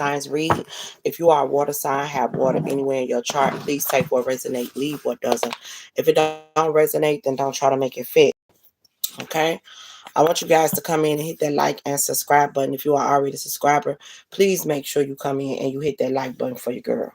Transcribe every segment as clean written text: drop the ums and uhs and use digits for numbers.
signs read. If you are a water sign, have water anywhere in your chart, please take what resonates, leave what doesn't. If it don't resonate, then don't try to make it fit. Okay? I want you guys to come in and hit that like and subscribe button. If you are already a subscriber, please make sure you come in and you hit that like button for your girl.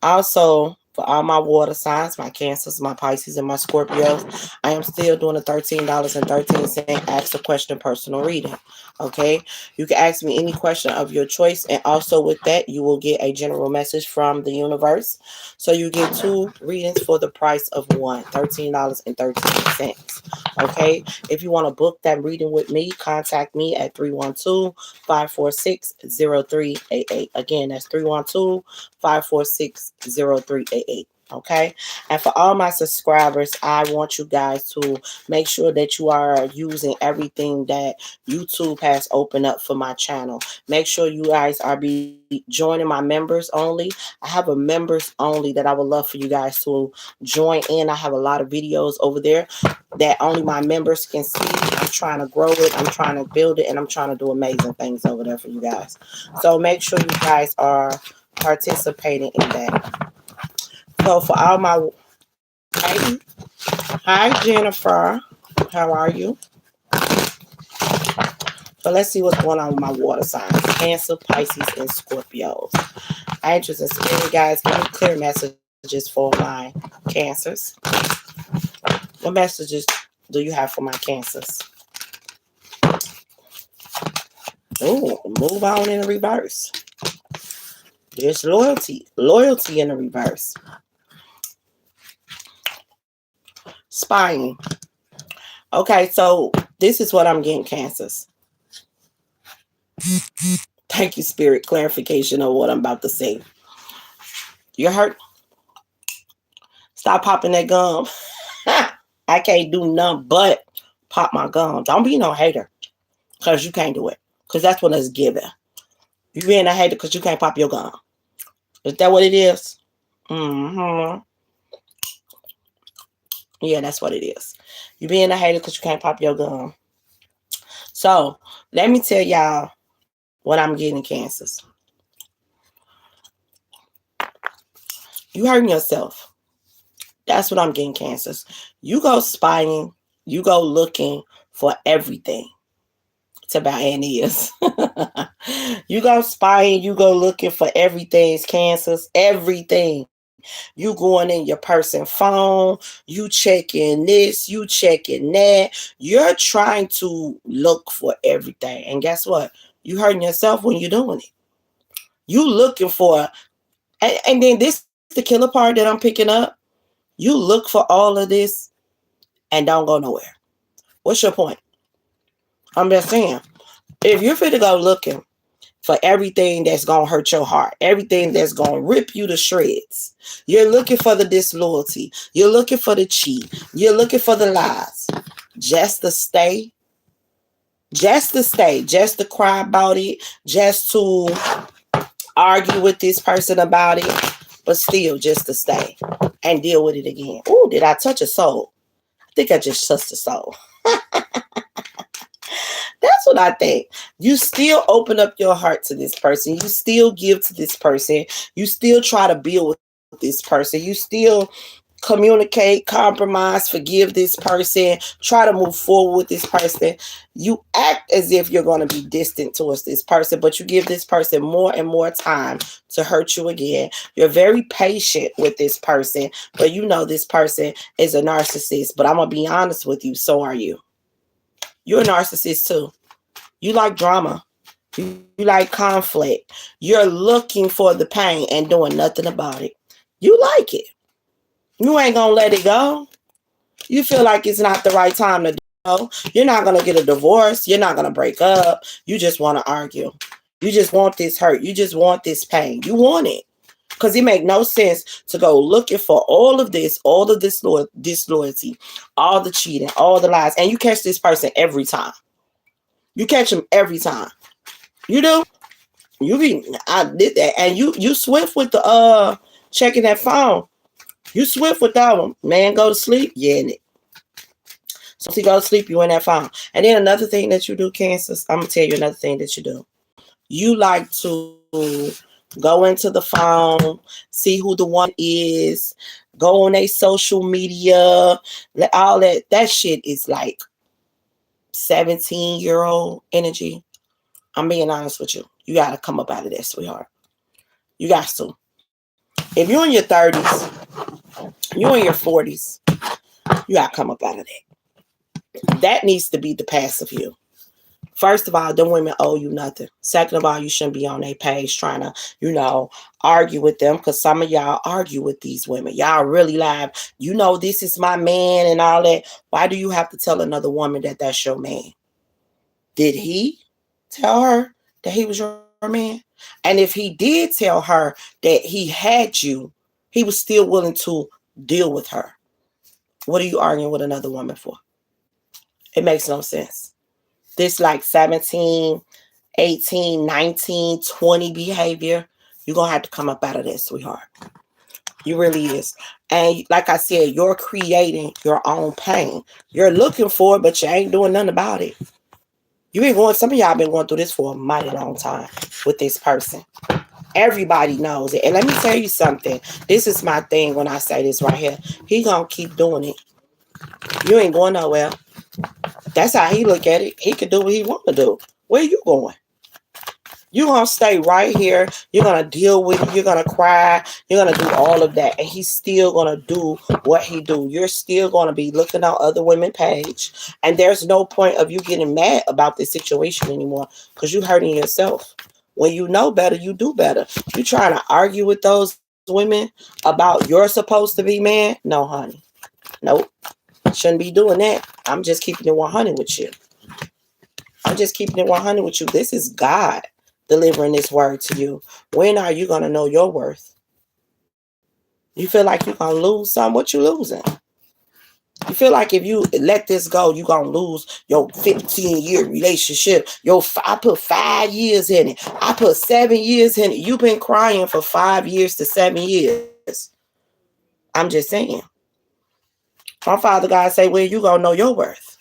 Also, for all my water signs, my Cancers, my Pisces, and my Scorpios, I am still doing a $13.13 Ask a Question personal reading. Okay? You can ask me any question of your choice, and also with that, you will get a general message from the universe. So you get 2 readings for the price of one, $13.13. Okay? If you want to book that reading with me, contact me at 312-546-0388. Again, that's 312-546-0388. Okay. And for all my subscribers, I want you guys to make sure that you are using everything that YouTube has opened up for my channel. Make sure you guys are joining my members only. I have a members only that I would love for you guys to join in. I have a lot of videos over there that only my members can see. I'm trying to grow it. I'm trying to build it, and I'm trying to do amazing things over there for you guys. So make sure you guys are participating in that. So for all my hi Jennifer, how are you? So let's see what's going on with my water signs: Cancer, Pisces, and Scorpios. Angels and spirit guys, give me clear messages for my Cancers. What messages do you have for my Cancers? Oh, move on in the reverse. There's loyalty in the reverse. Spying. Okay, so this is what I'm getting, Cancers. Thank you, Spirit. Clarification of what I'm about to say. You hurt? Stop popping that gum. I can't do nothing but pop my gum. Don't be no hater, because you can't do it. Because that's what it's given. You being a hater because you can't pop your gum. Is that what it is? Mm-hmm. Yeah, that's what it is. You being a hater because you can't pop your gum. So, let me tell y'all what I'm getting, Cancers. You hurting yourself. That's what I'm getting, Cancers. You go spying. You go looking for everything. It's about and is. You go spying. You go looking for everything, Cancers. Everything. You going in your person phone, you checking this, you checking that. You're trying to look for everything. And guess what? You hurting yourself when you're doing it. You looking for, and then this the killer part that I'm picking up. You look for all of this and don't go nowhere. What's your point? I'm just saying, if you're fit to go looking for everything that's going to hurt your heart, everything that's going to rip you to shreds. You're looking for the disloyalty. You're looking for the cheat. You're looking for the lies. Just to stay. Just to cry about it. Just to argue with this person about it. But still, just to stay and deal with it again. Ooh, did I touch a soul? I think I just touched a soul. That's what I think. You still open up your heart to this person. You still give to this person. You still try to build with this person. You still communicate, compromise, forgive this person, try to move forward with this person. You act as if you're going to be distant towards this person, but you give this person more and more time to hurt you again. You're very patient with this person, but you know this person is a narcissist. But I'm going to be honest with you, so are you. You're a narcissist too. You like drama. You like conflict. You're looking for the pain and doing nothing about it. You like it. You ain't going to let it go. You feel like it's not the right time to do it. You're not going to get a divorce. You're not going to break up. You just want to argue. You just want this hurt. You just want this pain. You want it. Because it make no sense to go looking for all of this disloyalty, all the cheating, all the lies. And you catch this person every time. You catch him every time. You do. I did that. And you swift with the checking that phone. You swift with that one. Man, go to sleep. Yeah, in it. So once you go to sleep, you in that phone. And then another thing that you do, Cancers, I'm going to tell you another thing that you do. You like to to go into the phone, see who the one is, go on a social media, all that shit is like 17-year-old energy. I'm being honest with you. You got to come up out of that, sweetheart. You got to. If you're in your 30s, you're in your 40s, you got to come up out of that. That needs to be the passive you. First of all, them women owe you nothing. Second of all, you shouldn't be on their page trying to, argue with them, because some of y'all argue with these women. Y'all really live. This is my man and all that. Why do you have to tell another woman that that's your man? Did he tell her that he was your man? And if he did tell her that he had you, he was still willing to deal with her. What are you arguing with another woman for? It makes no sense. This like 17, 18, 19, 20 behavior, you're going to have to come up out of that, sweetheart. You really is. And like I said, you're creating your own pain. You're looking for it, but you ain't doing nothing about it. Some of y'all been going through this for a mighty long time with this person. Everybody knows it. And let me tell you something. This is my thing when I say this right here. He gonna keep doing it. You ain't going nowhere. That's how he look at it. He can do what he want to do. Where you going? You're going to stay right here. You're going to deal with it. You're going to cry. You're going to do all of that. And he's still going to do what he do. You're still going to be looking on other women's page. And there's no point of you getting mad about this situation anymore, because you're hurting yourself. When you know better, you do better. You trying to argue with those women about you're supposed to be man? No, honey. Nope. Shouldn't be doing that. I'm just keeping it 100 with you. I'm just keeping it 100 with you. This is God delivering this word to you. When are you going to know your worth? You feel like you're going to lose something? What you losing? You feel like if you let this go, you're going to lose your 15-year relationship. I put 5 years in it. I put 7 years in it. You've been crying for 5 years to 7 years. I'm just saying. My Father God say, when you going to know your worth?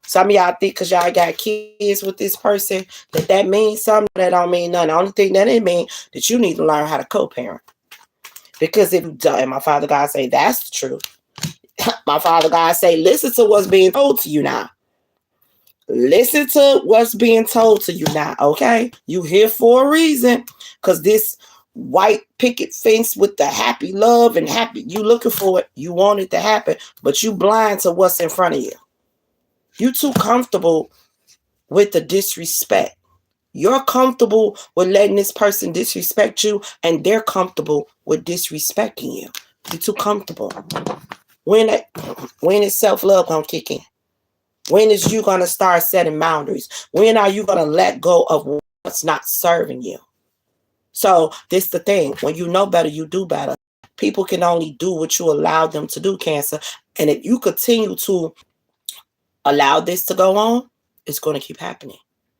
Some of y'all think because y'all got kids with this person that means something. That don't mean nothing. The only thing that it means that you need to learn how to co-parent. Because if you don't, and my Father God say that's the truth. My Father God say, listen to what's being told to you now. Listen to what's being told to you now, okay? You here for a reason. Because this white picket fence with the happy love and happy, you looking for it. You want it to happen, but you blind to what's in front of you. You too comfortable with the disrespect. You're comfortable with letting this person disrespect you, and they're comfortable with disrespecting you. You're too comfortable. When is self-love gonna kick in? When is you gonna start setting boundaries? When are you gonna let go of what's not serving you? So this is the thing. When you know better, you do better. People can only do what you allow them to do, Cancer. And if you continue to allow this to go on, it's going to keep happening.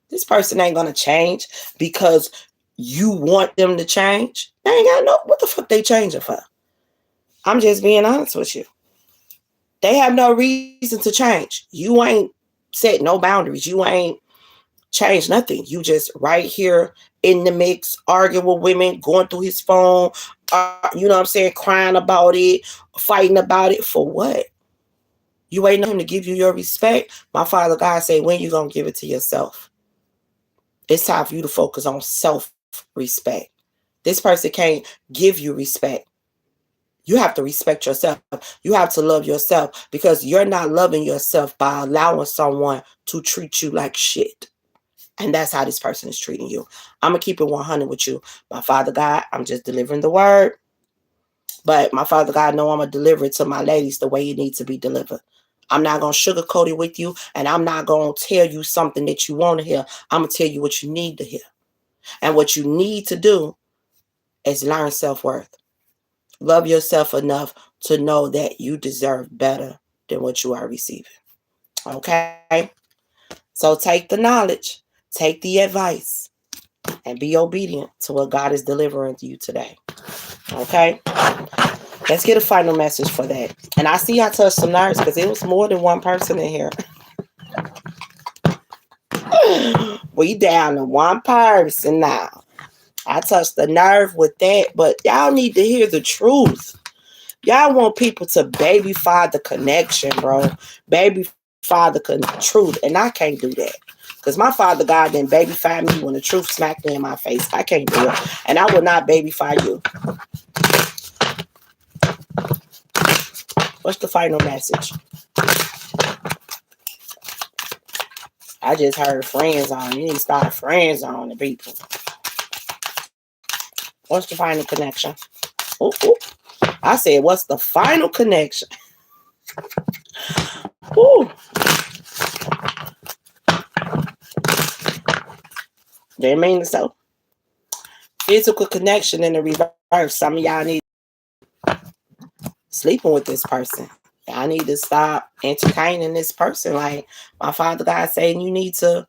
This person ain't going to change because you want them to change. They ain't got no, what the fuck they changing for? I'm just being honest with you. They have no reason to change. You ain't set no boundaries. You ain't changed nothing. You just right here in the mix, arguing with women, going through his phone, you know what I'm saying, crying about it, fighting about it. For what? You waiting on him to give you your respect? My Father God say, when you going to give it to yourself? It's time for you to focus on self-respect. This person can't give you respect. You have to respect yourself. You have to love yourself, because you're not loving yourself by allowing someone to treat you like shit. And that's how this person is treating you. I'm going to keep it 100 with you. My Father God, I'm just delivering the word. But my Father God know I'm going to deliver it to my ladies the way it needs to be delivered. I'm not going to sugarcoat it with you, and I'm not going to tell you something that you want to hear. I'm going to tell you what you need to hear. And what you need to do is learn self-worth. Love yourself enough to know that you deserve better than what you are receiving. Okay? So take the knowledge, take the advice, and be obedient to what God is delivering to you today. Okay? Let's get a final message for that. And I see I touched some nerves because it was more than one person in here. We down to one person now. I touched the nerve with that, but y'all need to hear the truth. Y'all want people to babyfy the connection, bro. Babyfy the truth. And I can't do that. Because my Father God didn't babyfy me when the truth smacked me in my face. I can't do it. And I will not babyfy you. What's the final message? I just heard friend zone. You need to start friend zone the people. What's the final connection? Ooh, ooh. I said, what's the final connection? Ooh. Didn't mean it so. Physical connection in the reverse. Some of y'all need sleeping with this person. Y'all need to stop entertaining this person. Like my Father God saying, you need to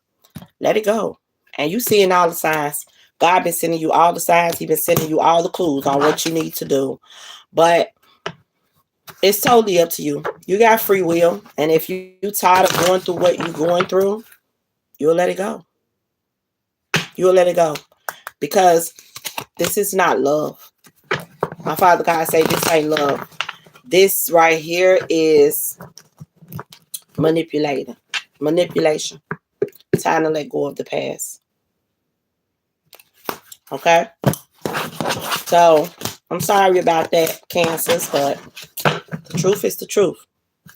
let it go. And you seeing all the signs. God been sending you all the signs. He been sending you all the clues on what you need to do. But it's totally up to you. You got free will. And if you tired of going through what you're going through, you'll let it go. You'll let it go. Because this is not love. My Father God say this ain't love. This right here is manipulation. Time to let go of the past. Okay? So, I'm sorry about that, Cancers, but the truth is the truth.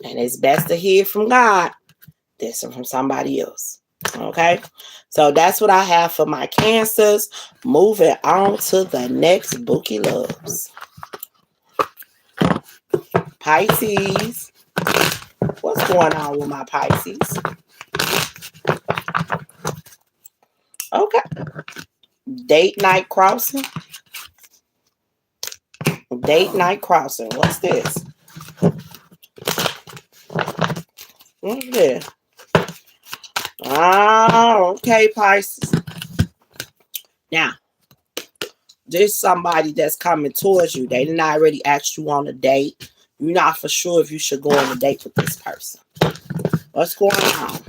And it's best to hear from God than from somebody else. Okay? So, that's what I have for my Cancers. Moving on to the next Bookie Loves. Pisces. What's going on with my Pisces? Okay. Date night crossing. Date night crossing. What's this? What's this? Okay, Pisces. Now, there's somebody that's coming towards you. They didn't already ask you on a date. You're not for sure if you should go on a date with this person. What's going on?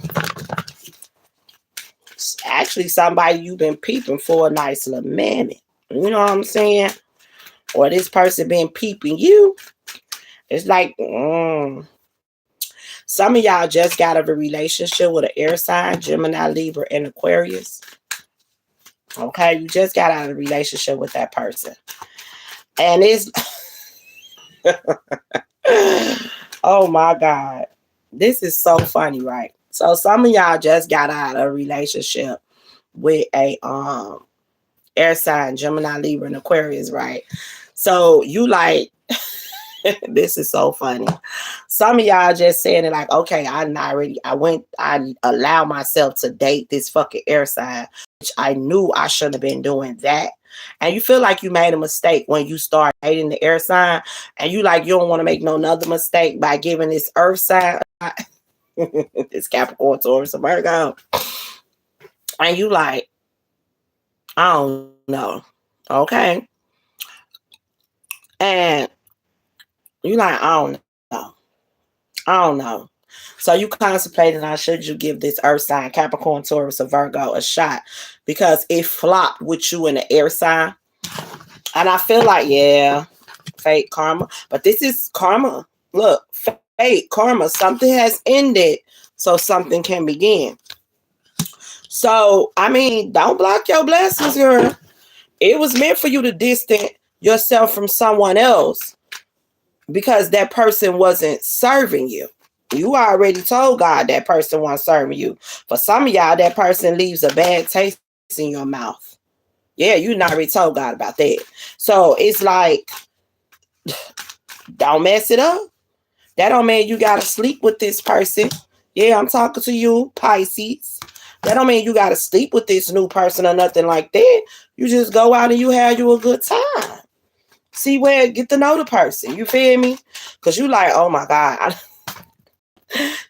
It's actually somebody you've been peeping for a nice little minute. You know what I'm saying? Or this person been peeping you. It's like, some of y'all just got out of a relationship with an air sign, Gemini, Libra, and Aquarius. Okay, you just got out of a relationship with that person. And it's, oh my God. This is so funny, right? So some of y'all just got out of a relationship with a air sign, Gemini, Libra, and Aquarius, right? So you like, this is so funny. Some of y'all just saying it like, okay, I allow myself to date this fucking air sign, which I knew I shouldn't have been doing that. And you feel like you made a mistake when you start dating the air sign, and you like, you don't want to make no another mistake by giving this earth sign, this Capricorn, Taurus, and Virgo. And you like, I don't know. Okay. And you like, I don't know. So you contemplating on should you give this earth sign, Capricorn, Taurus, or Virgo a shot, because it flopped with you in the air sign. And I feel like, yeah, fake karma. But this is karma. Look, fake karma. Something has ended so something can begin. So, I mean, don't block your blessings, girl. It was meant for you to distance yourself from someone else because that person wasn't serving you. You already told God that person wasn't serving you. For some of y'all, that person leaves a bad taste in your mouth. Yeah, you already told God about that. So it's like, don't mess it up. That don't mean you got to sleep with this person. Yeah, I'm talking to you, Pisces. That don't mean you got to sleep with this new person or nothing like that. You just go out and you have you a good time. See where, get to know the person. You feel me? Because you like, oh my God.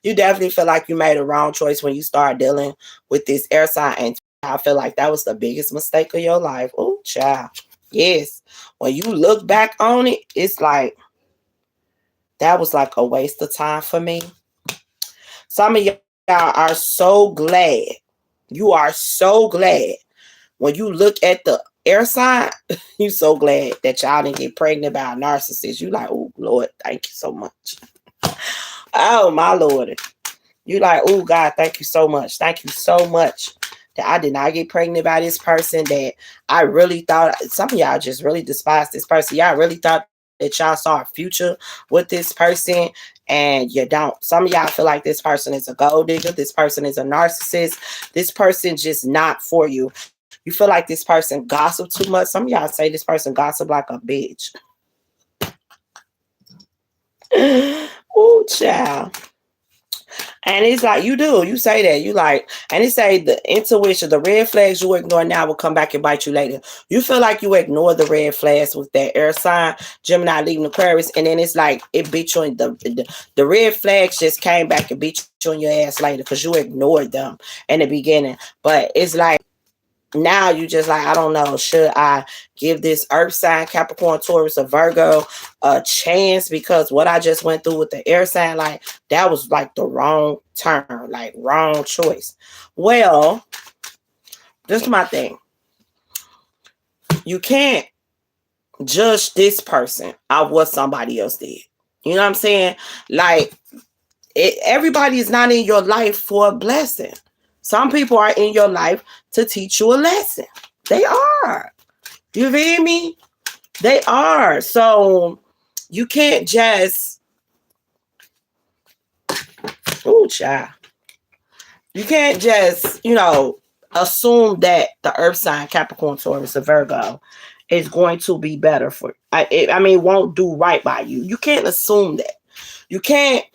You definitely feel like you made a wrong choice when you start dealing with this air sign. And I feel like that was the biggest mistake of your life. Oh, child. Yes. When you look back on it, it's like, that was like a waste of time for me. Some of y'all are so glad. You are so glad when you look at the air sign, you so glad that y'all didn't get pregnant by a narcissist. You like, oh Lord, thank you so much. Oh my Lord. You like, oh God, thank you so much. Thank you so much that I did not get pregnant by this person, that I really thought, some of y'all just really despise this person. Y'all really thought that y'all saw a future with this person, and you don't. Some of y'all feel like this person is a gold digger. This person is a narcissist. This person just not for you. You feel like this person gossip too much. Some of y'all say this person gossip like a bitch. Oh, child. And it's like, you do. You say that. You like, and it say the intuition, the red flags you ignore now will come back and bite you later. You feel like you ignore the red flags with that air sign, Gemini leaving Aquarius, and then it's like it beat you in the red flags just came back and beat you in your ass later because you ignored them in the beginning. But it's like, now you just like, I don't know, should I give this earth sign, Capricorn, Taurus, or Virgo a chance? Because what I just went through with the air sign, like that was like the wrong turn, like wrong choice. Well, this is my thing. You can't judge this person of what somebody else did. You know what I'm saying? Like, everybody is not in your life for a blessing. Some people are in your life to teach you a lesson. They are. You feel me? They are. So you can't just, oh child. You can't just, assume that the earth sign, Capricorn, Taurus, or Virgo is going to be better for, won't do right by you. You can't assume that. You can't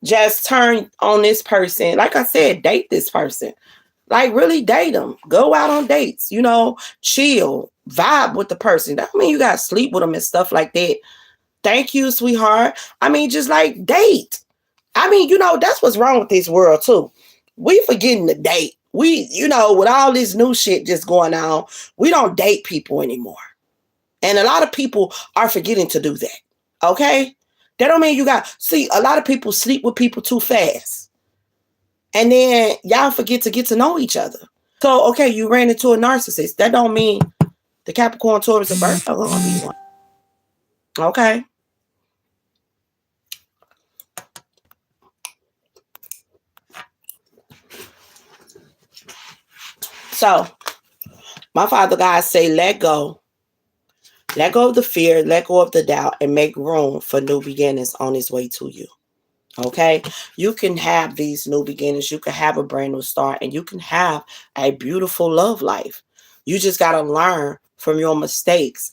just turn on this person. Like I said, date this person. Like, really date them. Go out on dates, chill, vibe with the person. That mean you got to sleep with them and stuff like that. Thank you, sweetheart. Just like date. That's what's wrong with this world too. We forgetting to date. We, with all this new shit just going on, we don't date people anymore. And a lot of people are forgetting to do that. Okay? That don't mean see, a lot of people sleep with people too fast. And then y'all forget to get to know each other. So, okay, you ran into a narcissist. That don't mean the Capricorn, Taurus, and Virgo are going to be one. Okay? So, my Father God say, let go. Let go of the fear, let go of the doubt, and make room for new beginnings on its way to you. Okay? You can have these new beginnings. You can have a brand new start, and you can have a beautiful love life. You just got to learn from your mistakes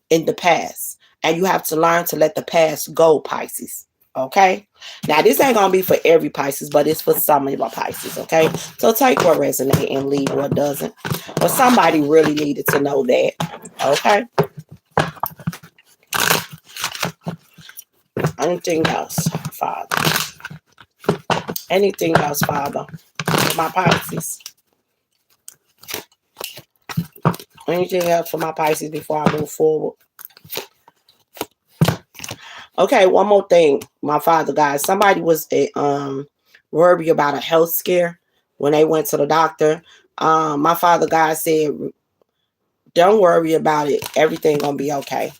in the past. And you have to learn to let the past go, Pisces. Okay? Now, this ain't going to be for every Pisces, but it's for some of our Pisces. Okay? So take what resonates and leave what doesn't. But somebody really needed to know that. Okay? Anything else, Father? Anything else, Father? For my Pisces. Anything else for my Pisces before I move forward? Okay, one more thing, my Father, guys. Somebody was worried about a health scare when they went to the doctor. My Father, God said, don't worry about it. Everything gonna be okay.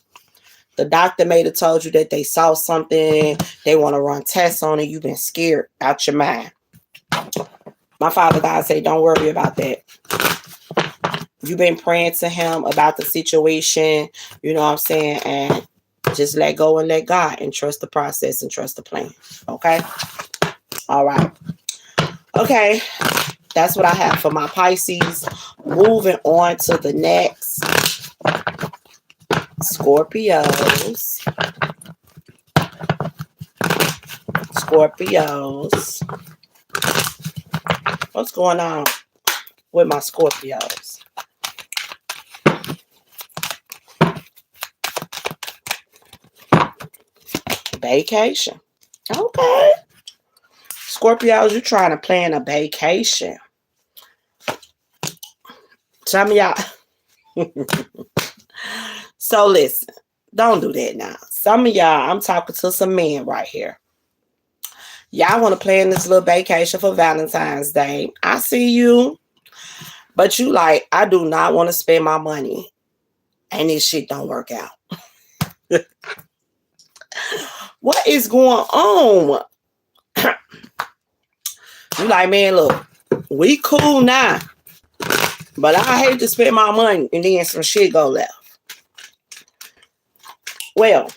The doctor may have told you that they saw something. They want to run tests on it. You've been scared out your mind. My Father God say, don't worry about that. You've been praying to him about the situation. You know what I'm saying? And just let go and let God and trust the process and trust the plan. Okay? All right. Okay. That's what I have for my Pisces. Moving on to the next. Scorpios. What's going on with my Scorpios? Vacation. Okay. Scorpios, you trying to plan a vacation. Some of y'all. So listen, don't do that now. Some of y'all, I'm talking to some men right here. Y'all want to plan this little vacation for Valentine's Day. I see you. But you like, I do not want to spend my money and this shit don't work out. What is going on? You like, man, look, we cool now, but I hate to spend my money and then some shit go left. Well,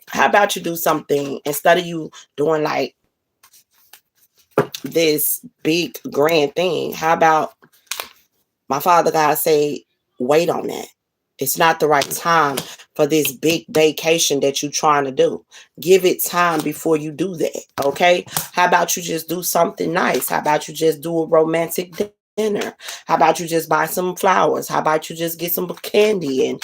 how about you do something instead of you doing like this big grand thing? How about my father God say, wait on that. It's not the right time for this big vacation that you're trying to do. Give it time before you do that, okay? How about you just do something nice? How about you just do a romantic dinner? How about you just buy some flowers? How about you just get some candy and,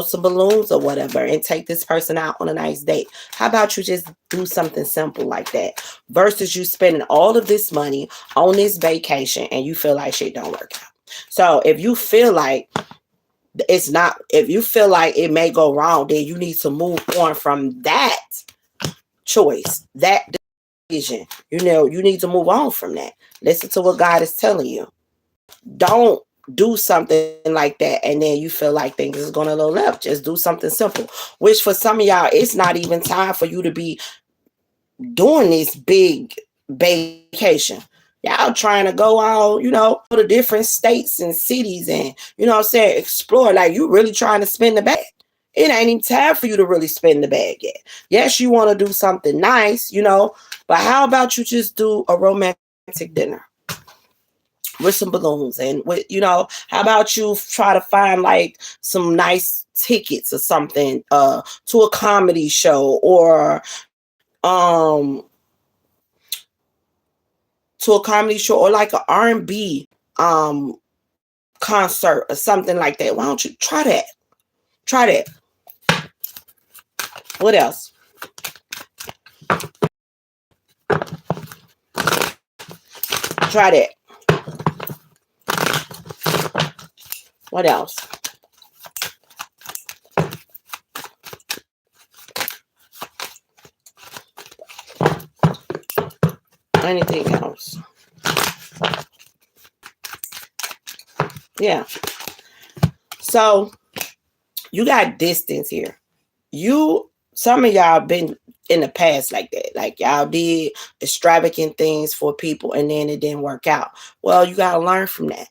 some balloons or whatever and take this person out on a nice date? How about you just do something simple like that versus you spending all of this money on this vacation and you feel like shit don't work out? So if you feel like if you feel like it may go wrong, then you need to move on from that choice, that decision. You need to move on from that. Listen to what God is telling you. Don't do something like that and then you feel like things is going to go left. Just do something simple, which for some of y'all, it's not even time for you to be doing this big vacation. Y'all trying to go out, go to different states and cities and, explore. Like, you really trying to spend the bag. It ain't even time for you to really spend the bag yet. Yes, you want to do something nice, but how about you just do a romantic dinner with some balloons and with, how about you try to find like some nice tickets or something to a comedy show or to a comedy show or like an R&B concert or something like that. Why don't you try that? Try that. What else? Try that. What else? Anything else? Yeah. So you got distance here. Some of y'all been in the past like that. Like, y'all did extravagant things for people and then it didn't work out. Well, you got to learn from that.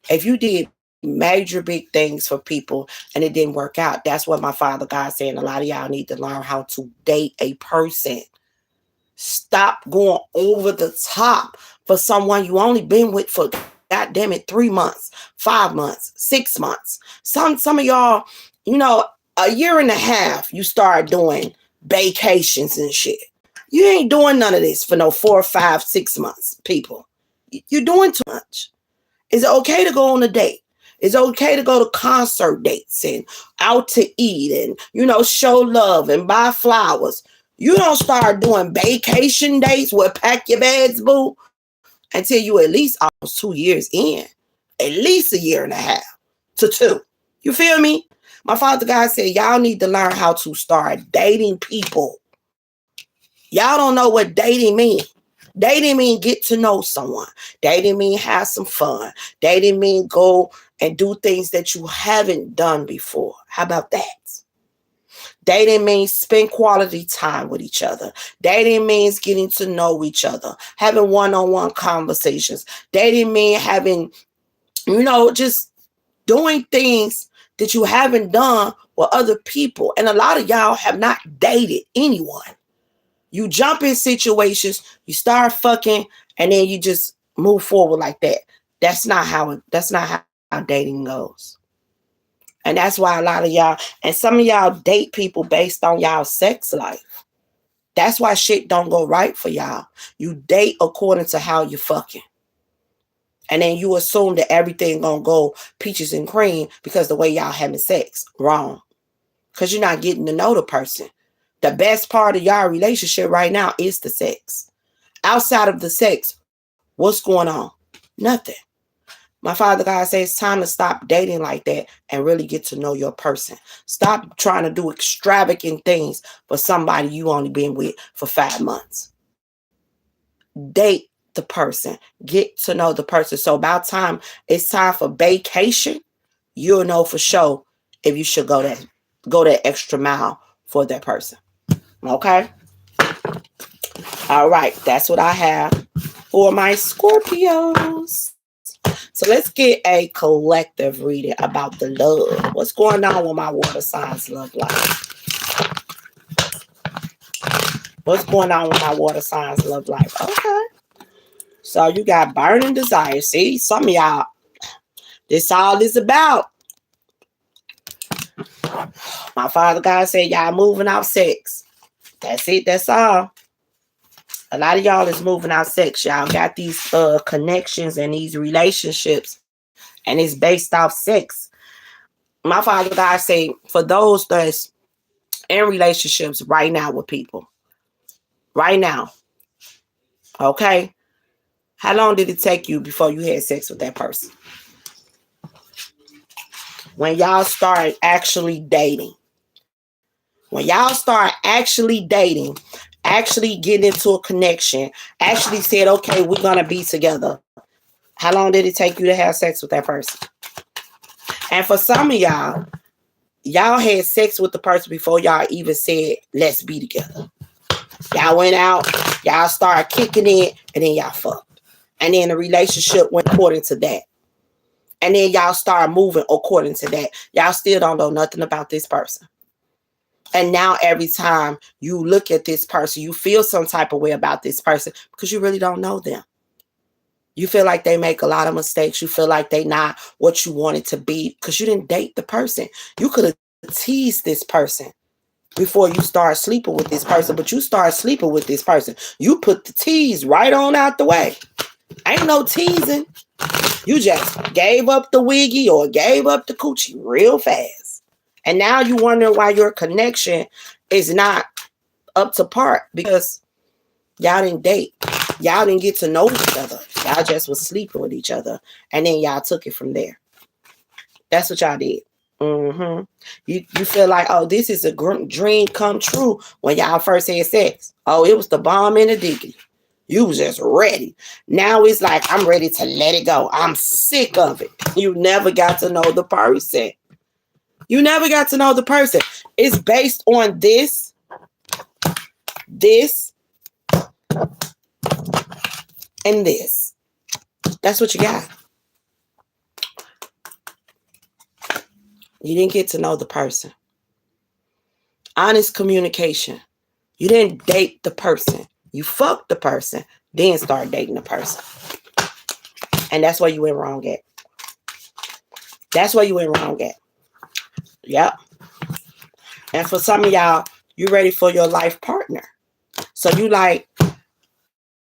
If you did major big things for people and it didn't work out, that's what my father God saying. A lot of y'all need to learn how to date a person. Stop going over the top for someone you only been with for, God damn it, 3 months, 5 months, 6 months. Some of y'all, a year and a half, you start doing vacations and shit. You ain't doing none of this for no 4, 5, 6 months, people. You're doing too much. Is it okay to go on a date? It's okay to go to concert dates and out to eat and, show love and buy flowers. You don't start doing vacation dates where pack your bags, boo, until you at least almost 2 years in. At least a year and a half to 2. You feel me? My father God said, y'all need to learn how to start dating people. Y'all don't know what dating means. Dating mean get to know someone. Dating mean have some fun. Dating mean go and do things that you haven't done before. How about that? Dating means spend quality time with each other. Dating means getting to know each other, having one-on-one conversations. Dating means having, just doing things that you haven't done with other people. And a lot of y'all have not dated anyone. You jump in situations, you start fucking, and then you just move forward like that. That's not how dating goes. And that's why a lot of y'all, and some of y'all date people based on y'all sex life. That's why shit don't go right for y'all. You date according to how you fucking. And then you assume that everything gonna go peaches and cream because the way y'all having sex. Wrong. Because you're not getting to know the person. The best part of y'all relationship right now is the sex. Outside of the sex, what's going on? Nothing. My father God says it's time to stop dating like that and really get to know your person. Stop trying to do extravagant things for somebody you only been with for 5 months. Date the person. Get to know the person. So about time it's time for vacation, you'll know for sure if you should go that extra mile for that person. Okay? All right, that's what I have for my Scorpios. So let's get a collective reading about the love. What's going on with my water signs love life? What's going on with my water signs love life? Okay. So you got burning desire. See, some of y'all, this all is about. My father God said y'all moving out sex. That's it. That's all. A lot of y'all is moving out sex. Y'all got these connections and these relationships, and it's based off sex. My father God say for those that's in relationships right now with people, right now, okay, how long did it take you before you had sex with that person? When y'all start actually dating, when y'all start actually dating, actually getting into a connection, actually said, okay, we're gonna be together. How long did it take you to have sex with that person? And for some of y'all had sex with the person before y'all even said, let's be together. Y'all went out, y'all started kicking it, and then y'all fucked. And then the relationship went according to that. And then y'all start moving according to that. Y'all still don't know nothing about this person. And now every time you look at this person, you feel some type of way about this person because you really don't know them. You feel like they make a lot of mistakes. You feel like they not what you wanted to be because you didn't date the person. You could have teased this person before you start sleeping with this person, but you start sleeping with this person. You put the tease right on out the way. Ain't no teasing. You just gave up the wiggy or gave up the coochie real fast. And now you wonder why your connection is not up to par because y'all didn't date. Y'all didn't get to know each other. Y'all just was sleeping with each other. And then y'all took it from there. That's what y'all did. Mm-hmm. You feel like, oh, this is a dream come true when y'all first had sex. Oh, it was the bomb in the diggity. You was just ready. Now it's like, I'm ready to let it go. I'm sick of it. You never got to know the person. You never got to know the person. It's based on this, and this. That's what you got. You didn't get to know the person. Honest communication. You didn't date the person. You fucked the person, then start dating the person. And that's where you went wrong at. That's where you went wrong at. Yep. And for some of y'all, you ready for your life partner. So you like,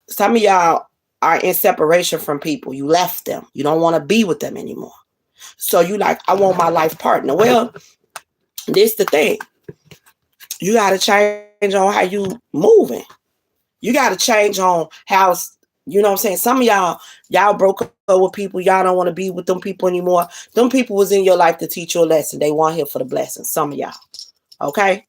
some of y'all are in separation from people. You left them. You don't want to be with them anymore. So you like, I want my life partner. Well, this the thing. You got to change on how you moving. You got to change on how, you know what I'm saying? Some of y'all broke up with people. Y'all don't want to be with them people anymore. Them people was in your life to teach you a lesson. They weren't here for the blessing. Some of y'all. Okay?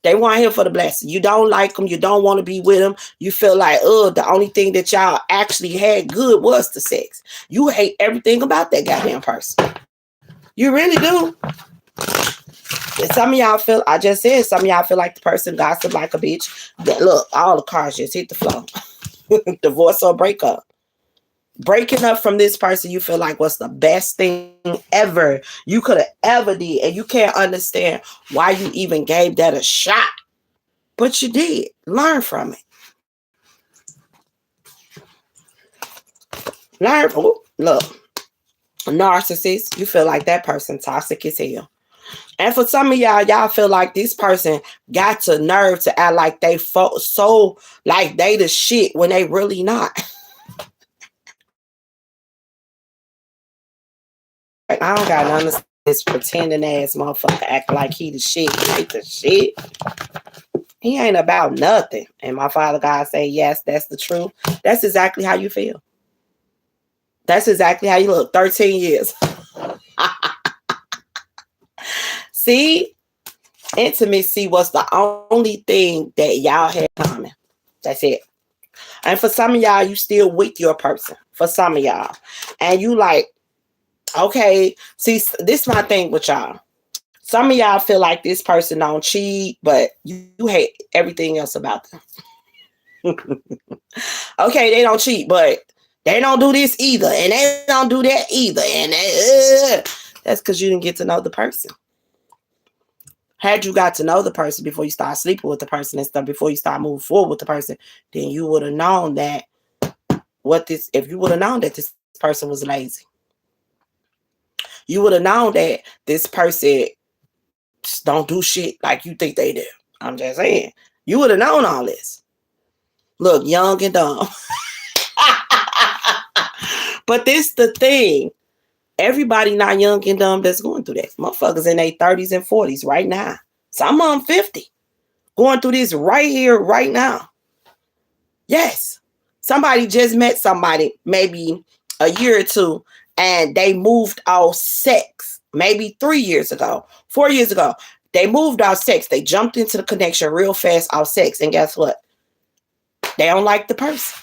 They weren't here for the blessing. You don't like them. You don't want to be with them. You feel like, the only thing that y'all actually had good was the sex. You hate everything about that goddamn person. You really do. And some of y'all feel, I just said, some of y'all feel like the person gossip like a bitch. That, look, all the cars just hit the floor. Divorce or breakup. Breaking up from this person you feel like was the best thing ever you could have ever did. And you can't understand why you even gave that a shot. But you did. Learn from it. Learn. Look, narcissist, you feel like that person toxic as hell. And for some of y'all feel like this person got the nerve to act like they so like they the shit when they really not. I don't got none of this pretending ass motherfucker act like he the shit. He ain't the shit. He ain't about nothing. And my father God say, yes, that's the truth. That's exactly how you feel. That's exactly how you look. 13 years. See? Intimacy was the only thing that y'all had in common. That's it. And for some of y'all, you still with your person. For some of y'all. And you like, okay, see, this is my thing with y'all. Some of y'all feel like this person don't cheat, but you hate everything else about them. Okay, they don't cheat, but they don't do this either, and they don't do that either, and that's because you didn't get to know the person. Had you got to know the person before you start sleeping with the person and stuff, before you start moving forward with the person, then you would have known that if you would have known that this person was lazy. You would have known that this person don't do shit like you think they do. I'm just saying. You would have known all this. Look, young and dumb. But this the thing. Everybody not young and dumb that's going through that. Motherfuckers in their 30s and 40s right now. Some of them 50. Going through this right here, right now. Yes. Somebody just met somebody maybe a year or two and they moved off sex maybe 3 years ago, 4 years ago. They moved off sex. They jumped into the connection real fast off sex. And guess what? They don't like the person.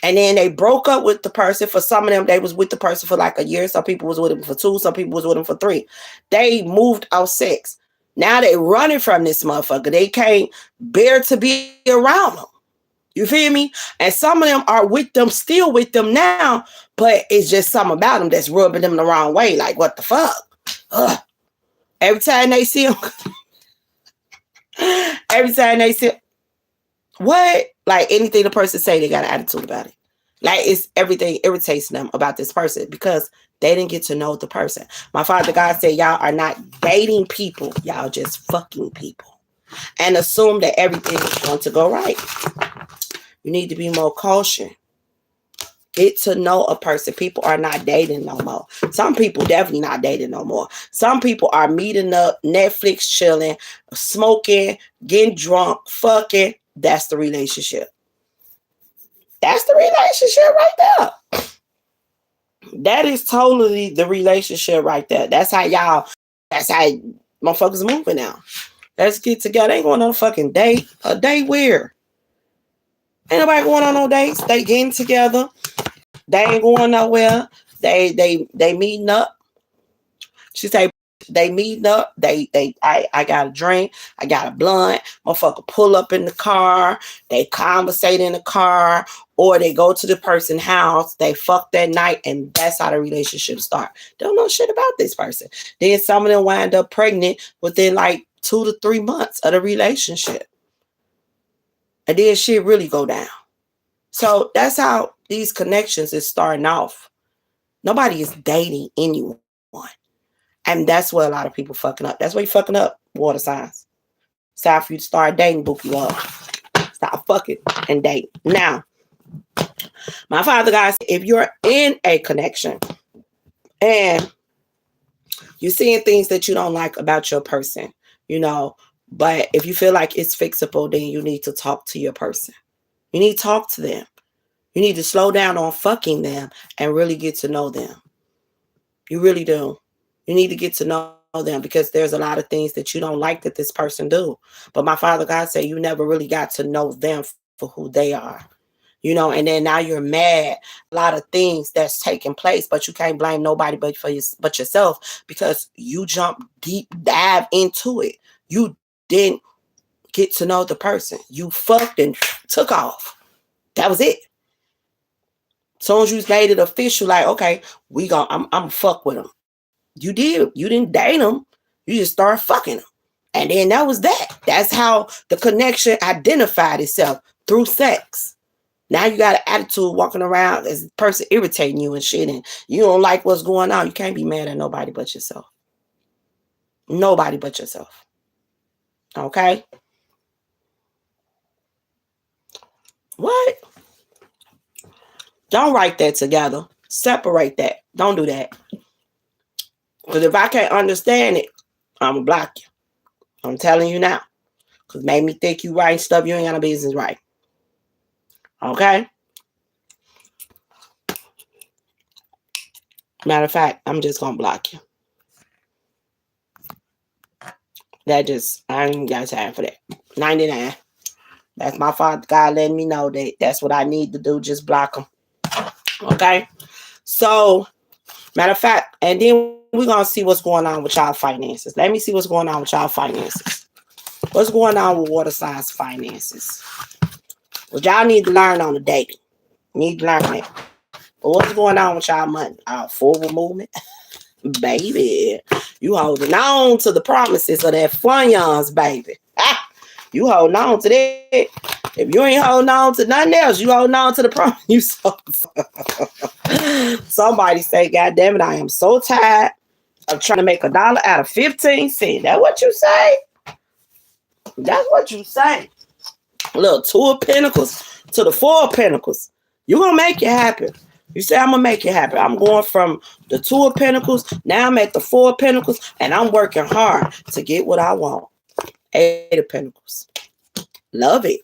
And then they broke up with the person. For some of them, they was with the person for like a year. Some people was with them for 2. Some people was with them for 3. They moved off sex. Now they running from this motherfucker. They can't bear to be around them. You feel me? And some of them are with them, still with them now, but it's just something about them that's rubbing them the wrong way. Like, what the fuck? Ugh. Every time they see them, what? Like anything the person say, they got an attitude about it. Like it's everything irritates them about this person because they didn't get to know the person. My Father God said, y'all are not dating people. Y'all just fucking people. And assume that everything is going to go right. You need to be more cautious. Get to know a person. People are not dating no more. Some people definitely not dating no more. Some people are meeting up, Netflix chilling, smoking, getting drunk, fucking. That's the relationship. That's the relationship right there. That is totally the relationship right there. That's how motherfuckers moving now. Let's get together. Ain't going on a fucking date. A date where? Ain't nobody going on no dates. They getting together. They ain't going nowhere. They meeting up. She say they meeting up. I got a drink. I got a blunt. Motherfucker pull up in the car. They conversate in the car. Or they go to the person's house. They fuck that night. And that's how the relationship start. They don't know shit about this person. Then some of them wind up pregnant within like 2 to 3 months of the relationship. And then shit really go down. So that's how these connections is starting off. Nobody is dating anyone. And that's where a lot of people fucking up. That's where you fucking up, water signs. It's time for you to start dating, book you up. Stop fucking and date. Now, my Father God said, if you're in a connection and you're seeing things that you don't like about your person, but if you feel like it's fixable, then you need to talk to your person. You need to talk to them. You need to slow down on fucking them and really get to know them. You really do. You need to get to know them because there's a lot of things that you don't like that this person do. But my Father God said you never really got to know them for who they are. And then now you're mad. A lot of things that's taking place, but you can't blame nobody but yourself because you jumped deep dive into it. You didn't get to know the person. You fucked and took off. That was it. As soon as you made it official, like, okay, I'm fuck with him. You did. You didn't date him. You just started fucking him. And then that was that. That's how the connection identified itself through sex. Now you got an attitude walking around as a person irritating you and shit, and you don't like what's going on. You can't be mad at nobody but yourself. Nobody but yourself. Okay? What? Don't write that together. Separate that. Don't do that. Because if I can't understand it, I'm going to block you. I'm telling you now. Because made me think you writing stuff you ain't got no business writing. Okay? Matter of fact, I'm just going to block you. I ain't got time for that. 99. That's my Father God letting me know that that's what I need to do. Just block them. Okay. So, matter of fact, and then we're going to see what's going on with y'all finances. Let me see what's going on with y'all finances. What's going on with water signs finances? What y'all need to learn on the dating. Need to learn it. But what's going on with y'all money? Forward movement. Baby, you holding on to the promises of that funyuns, baby. You holding on to that. If you ain't holding on to nothing else, you holding on to the promise. You so somebody say, God damn it, I am so tired of trying to make $1 out of 15 cents. That's what you say? That's what you say. Look, 2 of Pentacles to the 4 of Pentacles. You're going to make it happen. You say, I'm going to make it happen. I'm going from the 2 of Pentacles. Now I'm at the 4 of Pentacles. And I'm working hard to get what I want. 8 of Pentacles. Love it.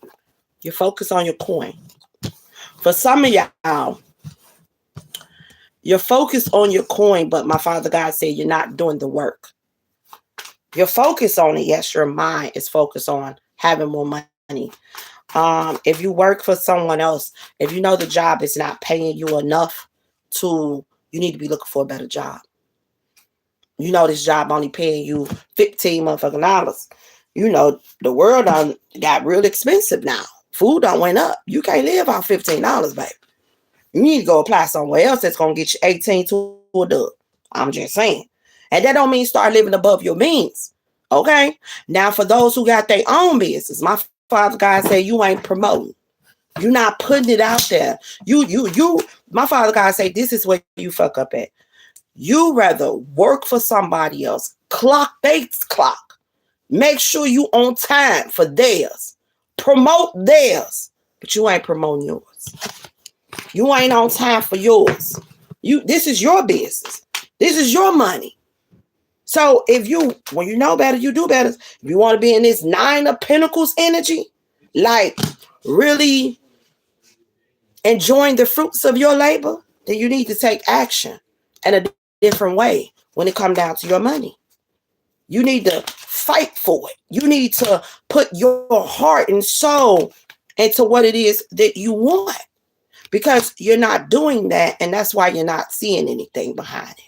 You focus on your coin. For some of y'all, you're focused on your coin, but my Father God said you're not doing the work. You're focused on it. Yes, your mind is focused on having more money. If you work for someone else, if you know the job is not paying you enough you need to be looking for a better job. You know this job only paying you $15 motherfucking dollars. You know the world got real expensive now. Food done went up. You can't live off $15, baby. You need to go apply somewhere else that's gonna get you 18 to a dub. I'm just saying. And that don't mean start living above your means. Okay? Now for those who got their own business, my Father God said you ain't promoting. You're not putting it out there. My Father God say this is where you fuck up at. You rather work for somebody else, clock they clock. Make sure you on time for theirs. Promote theirs. But you ain't promoting yours. You ain't on time for yours. This is your business. This is your money. So when you know better, you do better. If you want to be in this 9 of Pentacles energy, like really enjoying the fruits of your labor, then you need to take action in a different way when it comes down to your money. You need to fight for it. You need to put your heart and soul into what it is that you want, because you're not doing that, and that's why you're not seeing anything behind it.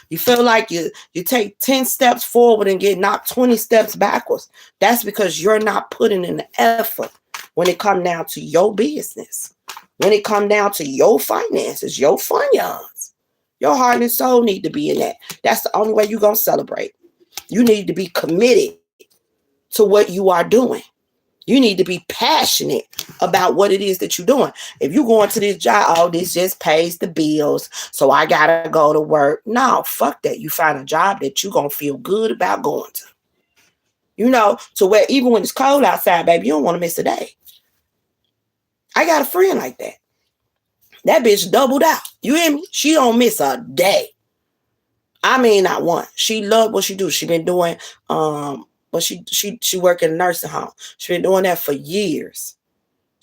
You feel like you take 10 steps forward and get knocked 20 steps backwards. That's because you're not putting in the effort when it comes down to your business. When it comes down to your finances, your funyuns, your heart and soul need to be in that. That's the only way you're going to celebrate. You need to be committed to what you are doing. You need to be passionate about what it is that you're doing. If you go into this job, this just pays the bills, so I got to go to work. No, fuck that. You find a job that you're going to feel good about going to. You know, to where even when it's cold outside, baby, you don't want to miss a day. I got a friend like that. That bitch doubled out. You hear me? She don't miss a day. I mean, not one. She loved what she do. She been doing, but she work in a nursing home. She been doing that for years.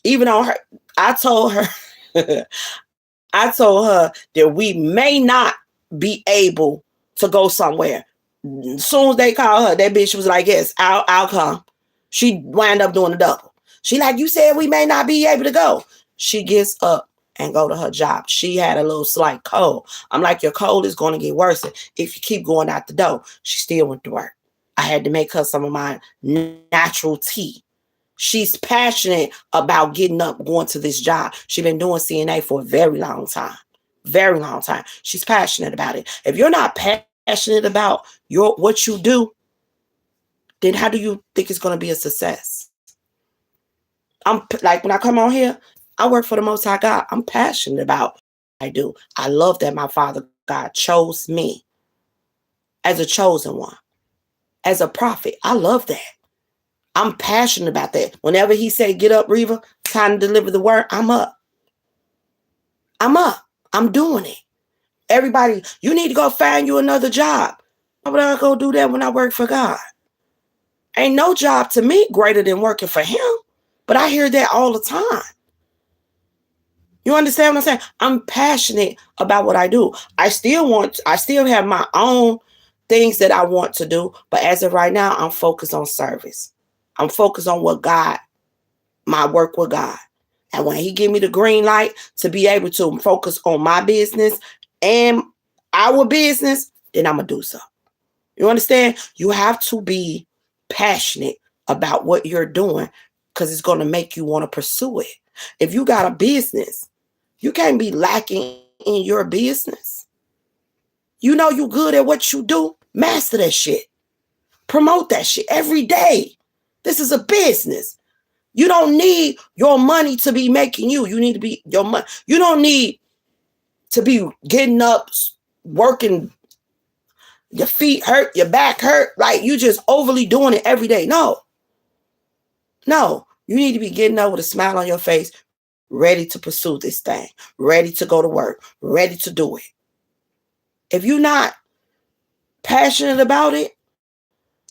Even on her, I told her that we may not be able to go somewhere. As soon as they call her, that bitch was like, yes, I'll come. She wound up doing a double. She like, you said we may not be able to go. She gets up and go to her job. She had a little slight cold. I'm like, your cold is going to get worse if you keep going out the door. She still went to work. I had to make her some of my natural tea. She's passionate about getting up, going to this job. She's been doing CNA for a very long time. Very long time. She's passionate about it. If you're not passionate about what you do, then how do you think it's going to be a success? I'm like, when I come on here, I work for the Most High God. I'm passionate about what I do. I love that my Father God chose me as a chosen one, as a prophet. I love that. I'm passionate about that. Whenever he say, get up, Reva, time to deliver the word, I'm up. I'm up. I'm doing it. Everybody, you need to go find you another job. Why would I go do that when I work for God? Ain't no job to me greater than working for him. But I hear that all the time. You understand what I'm saying? I'm passionate about what I do. I still have my own things that I want to do. But as of right now, I'm focused on service. I'm focused on what God my work with God. And when he give me the green light to be able to focus on my business and our business, then I'm going to do so. You understand? You have to be passionate about what you're doing because it's going to make you want to pursue it. If you got a business, you can't be lacking in your business. You know you good at what you do. Master that shit. Promote that shit every day. This is a business. You don't need your money to be making you. You need to be your money. You don't need to be getting up, working, your feet hurt, your back hurt. Like you just overly doing it every day. No. You need to be getting up with a smile on your face, ready to pursue this thing, ready to go to work, ready to do it. If you're not passionate about it,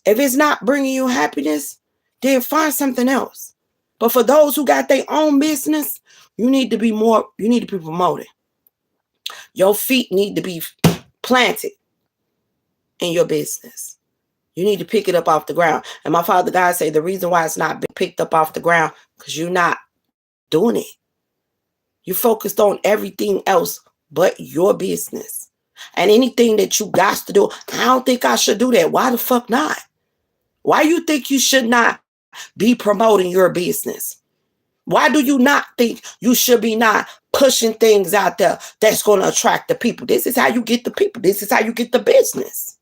if it's not bringing you happiness, then find something else. But for those who got their own business, you need to be promoted. Your feet need to be planted in your business. You need to pick it up off the ground. And my father God say the reason why it's not picked up off the ground because you're not doing it. You focused on everything else but your business. And anything that you got to do, I don't think I should do that. Why the fuck not? Why you think you should not be promoting your business? Why do you not think you should be not pushing things out there that's going to attract the people? This is how you get the people. This is how you get the business.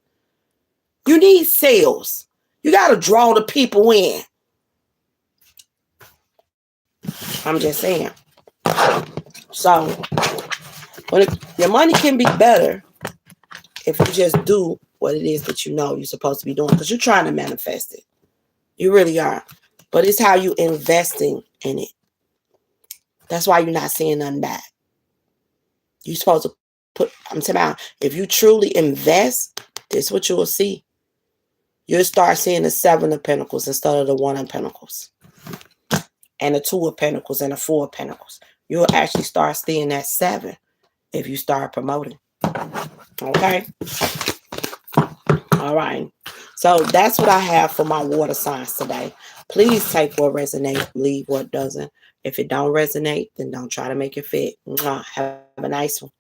You need sales. You got to draw the people in. I'm just saying. So, your money can be better if you just do what it is that you know you're supposed to be doing because you're trying to manifest it. You really are. But it's how you investing in it. That's why you're not seeing nothing back. You're supposed to I'm talking about, if you truly invest, this is what you will see. You'll start seeing the 7 of Pentacles instead of the 1 of Pentacles. And the 2 of Pentacles and the 4 of Pentacles. You'll actually start seeing that 7 if you start promoting. Okay? All right. So that's what I have for my water signs today. Please take what resonates, leave what doesn't. If it don't resonate, then don't try to make it fit. Have a nice one.